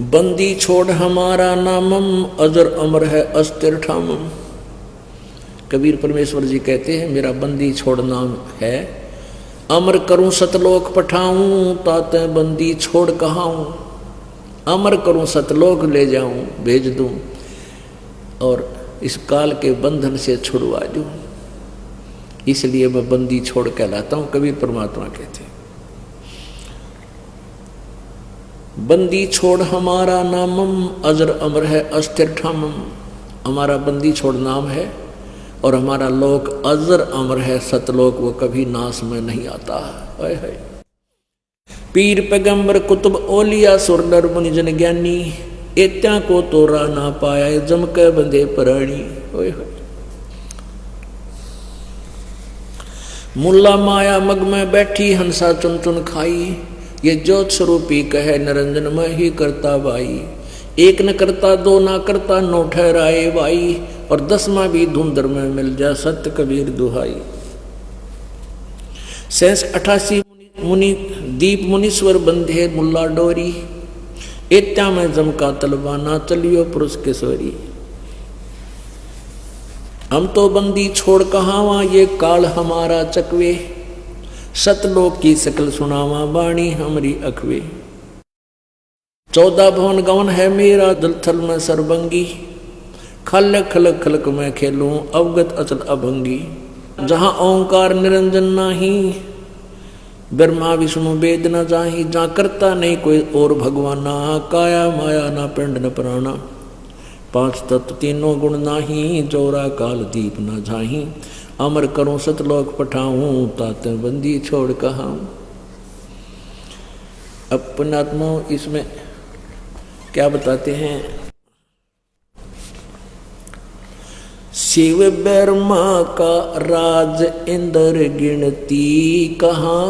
बंदी छोड़ हमारा नामम, अजर अमर है अस्थिर ठामम। कबीर परमेश्वर जी कहते हैं मेरा बंदी छोड़ नाम है, अमर करूं सतलोक पठाऊं, ताते बंदी छोड़ कहाऊं। अमर करूं सतलोक ले जाऊं, भेज दूं, और इस काल के बंधन से छुड़वा दूं, इसलिए मैं बंदी छोड़ कहलाता हूं। कबीर परमात्मा कहते हैं बंदी छोड़ हमारा नामम, अजर अमर है अस्थिर ठामम। हमारा बंदी छोड़ नाम है और हमारा लोक अजर अमर है, सतलोक, वो कभी नाश में नहीं आता है। पीर पैगंबर कुतुब ओलिया सुर नर मुनि जन ज्ञानी, एत्या को तोरा ना पाया जम के बंदे प्राणी। मुल्ला माया मग में बैठी हंसा चुन चुन खाई, ये ज्योत स्वरूपी कहे निरंजन में ही करता भाई। एक न करता दो ना करता नौ ठहराए भाई, और 10वां भी धुंधर में मिल जा सत्य कबीर दुहाई। 88 मुनि दीप मुनीश्वर बंधे मुल्ला डोरी, एत्या में जमका तलवाना चलियो पुरुष किशोरी। हम तो बंदी छोड़ कहावा, ये काल हमारा चकवे, सतलोक की सकल सुनावा बाणी हमारी अखवे। 14 भवन गवन है मेरा, दलथल में सरबंगी, खल खलक खलक में खेलूं अवगत अचल अभंगी। जहां ओंकार निरंजन नाही, ब्रह्मा विष्णु वेद न जाही। जहाँ करता नहीं कोई और भगवाना, काया माया ना पिंड न प्राणा। 5 तत्व तीनों गुण नाही, जोरा काल दीप न झाही। अमर करूं सतलोक पठाऊं, ताते बंदी छोड़ कहाऊं। अब पुण्यात्मा इसमें क्या बताते हैं, शिव ब्रह्मा का राज इंद्र गिनती कहाँ,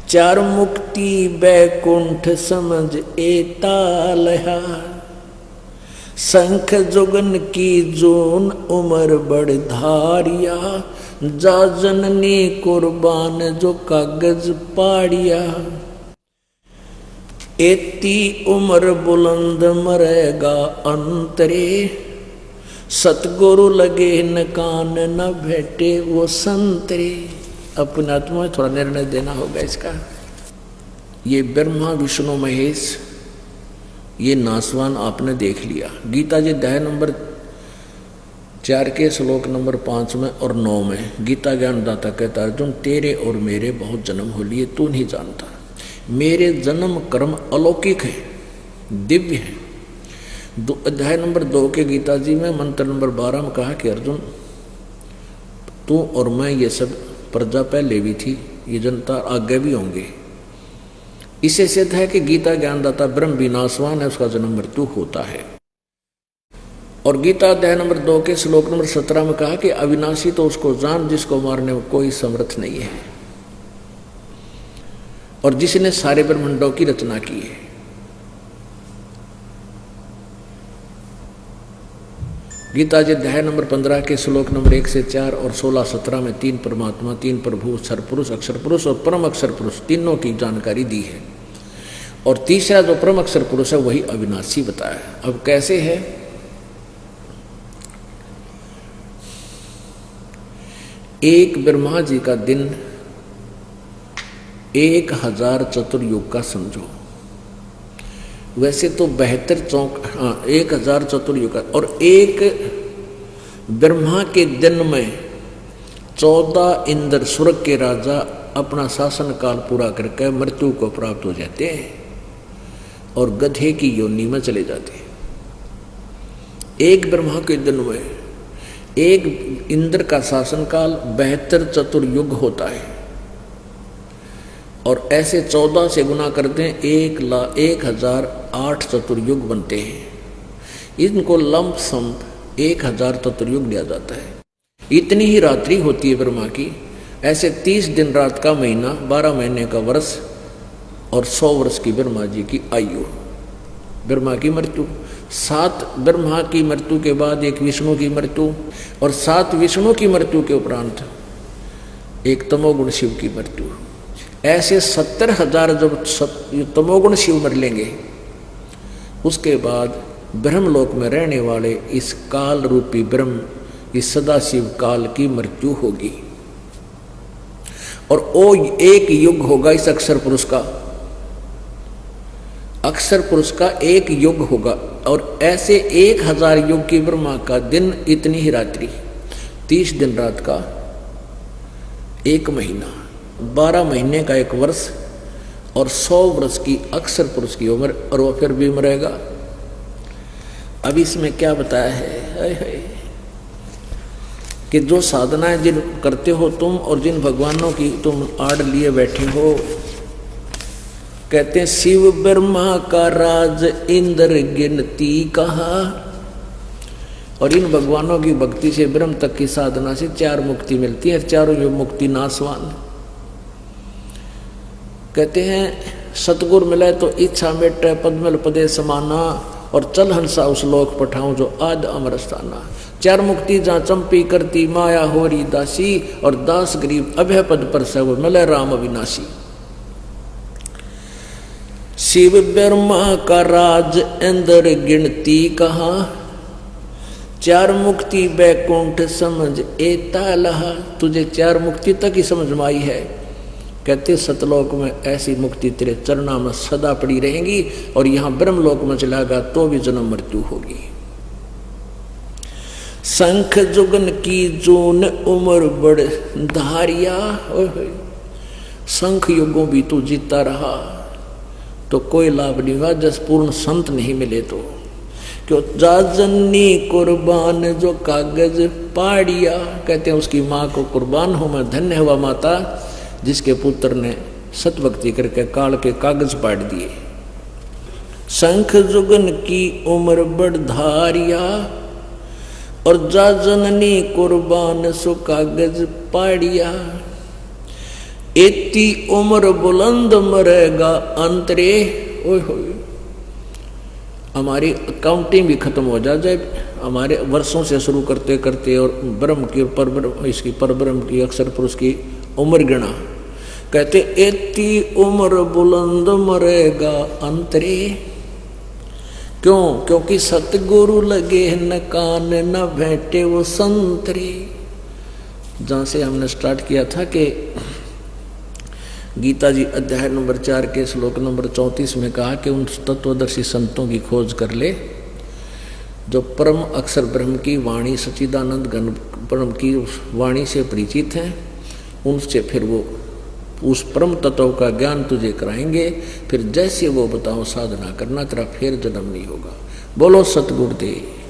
4 मुक्ति बैकुंठ समझ एता लहा। शंख जुगन की जून उमर बड़ धारिया, जा जननी कुर्बान जो कागज पाड़िया। एती उम्र बुलंद मरेगा अंतरे, सतगुरु लगे न कान न भेटे वो संतरे। अपने आत्मा में थोड़ा निर्णय देना होगा इसका। ये ब्रह्मा विष्णु महेश, ये नासवान आपने देख लिया। गीता जी अध्याय नंबर 4 के श्लोक नंबर 5 में और 9 में गीता ज्ञानदाता कहता अर्जुन, तेरे और मेरे बहुत जन्म हो लिए, तू नहीं जानता। मेरे जन्म कर्म अलौकिक है, दिव्य है। अध्याय नंबर 2 के गीता जी में मंत्र नंबर 12 में कहा कि अर्जुन, तू और मैं ये सब प्रजा पहले भी थी, ये जनता आगे भी होंगे। इसे सिद्ध है कि गीता ज्ञानदाता ब्रह्म विनाशवान है, उसका जन्म मृत्यु होता है। और गीता अध्याय नंबर 2 के श्लोक नंबर 17 में कहा कि अविनाशी तो उसको जान जिसको मारने में कोई समर्थ नहीं है, और जिसने सारे ब्रह्मांडों की रचना की है। गीता जी अध्याय नंबर 15 के श्लोक नंबर 1 से 4 और 16-17 में 3 परमात्मा, 3 प्रभु, क्षर पुरुष, अक्षर पुरुष और परम अक्षर पुरुष, तीनों की जानकारी दी है। और तीसरा जो परम अक्षर पुरुष है वही अविनाशी बताया। अब कैसे है, एक ब्रह्मा जी का दिन 1000 चतुर्युग का समझो। वैसे तो 1000 चतुर्युग, और एक ब्रह्मा के दिन में 14 इंद्र स्वर्ग के राजा अपना शासन काल पूरा करके मृत्यु को प्राप्त हो जाते हैं और गधे की योनि में चले जाते हैं। एक ब्रह्मा के दिन में एक इंद्र का शासन काल 72 चतुर्युग होता है, और ऐसे 14 से गुना करते हैं 1008 चतुर्युग बनते हैं। इनको लंप सम 1000 चतुर्युग लिया जाता है। इतनी ही रात्रि होती है ब्रह्मा की। ऐसे 30 दिन रात का महीना, 12 महीने का वर्ष और 100 वर्ष की ब्रह्मा जी की आयु। ब्रह्मा की मृत्यु, 7 ब्रह्मा की मृत्यु के बाद एक विष्णु की मृत्यु, और 7 विष्णु की मृत्यु के उपरांत एक तमोगुण शिव की मृत्यु। ऐसे 70,000 जब तमोगुण शिव मर लेंगे उसके बाद ब्रह्मलोक में रहने वाले इस काल रूपी ब्रह्म, इस सदाशिव काल की मृत्यु होगी और वो एक युग होगा इस अक्षर पुरुष का। अक्षर पुरुष का एक युग होगा और ऐसे 1000 युग की ब्रह्मा का दिन इतनी ही रात्रि, 30 दिन रात का 1 महीना, 12 महीने का 1 वर्ष और 100 वर्ष की अक्षर पुरुष की उम्र, और वो फिर भी मरेगा। अब इसमें क्या बताया है कि जो साधनाएं जिन करते हो तुम और जिन भगवानों की तुम आड़ लिए बैठे हो, कहते हैं शिव ब्रह्मा का राज इंद्र गिनती कहा, और इन भगवानों की भक्ति से ब्रह्म तक की साधना से 4 मुक्ति मिलती है, चारों ये मुक्ति नाशवान। कहते हैं सतगुरु मिले तो इच्छा मेटे पद्मल पदे समाना, और चल हंसा उस लोक पठाऊं जो आद अमर स्थाना। 4 मुक्ति जहाँ चंपी करती माया होरी दासी, और दास गरीब अभय पद पर सब मिले राम अविनाशी। शिव ब्रह्मा का राज इंद्र गिनती कहा, 4 मुक्ति बैकुंठ समझ एता लहा। तुझे 4 मुक्ति तक ही समझ में आई है। कहते सतलोक में ऐसी मुक्ति तेरे चरणा में सदा पड़ी रहेंगी, और यहाँ ब्रह्मलोक में चलागा तो भी जन्म मृत्यु होगी। शंख जुगन की जून उम्र बड़ धारिया, शंख युगों भी तू जीता रहा तो कोई लाभ नहीं हुआ, जस पूर्ण संत नहीं मिले तो। क्यों जाजनी कुर्बान जो कागज पाड़िया, कहते हैं उसकी माँ को कुर्बान हो मैं धन्य हुआ माता जिसके पुत्र ने सतभक्ति करके काल के कागज पाड़ दिए। शंख जुगन की उम्र बड़ धारिया, और जा जननी कुर्बान सो कागज पाड़िया। इतनी उम्र बुलंद मरेगा अंतरे। ओए होए, हमारी अकाउंटिंग भी खत्म हो जाए हमारे वर्षों से शुरू करते करते, और ब्रह्म की परब्रह्म इसकी परब्रह्म की अक्षर पुरुष की उम्र गिना। कहते इतनी उम्र बुलंद मरेगा अंतरे। क्यों? क्योंकि सतगुरु लगे न कान न भेंटे वो संतरे। जहाँ से हमने स्टार्ट किया था कि गीता जी अध्याय नंबर 4 के श्लोक नंबर 34 में कहा कि उन तत्वदर्शी संतों की खोज कर ले जो परम अक्षर ब्रह्म की वाणी सच्चिदानंद घन ब्रह्म की वाणी से परिचित हैं। उनसे फिर वो उस परम तत्व का ज्ञान तुझे कराएंगे, फिर जैसे वो बताओ साधना करना, तेरा फिर जन्म नहीं होगा। बोलो सतगुरुदेव।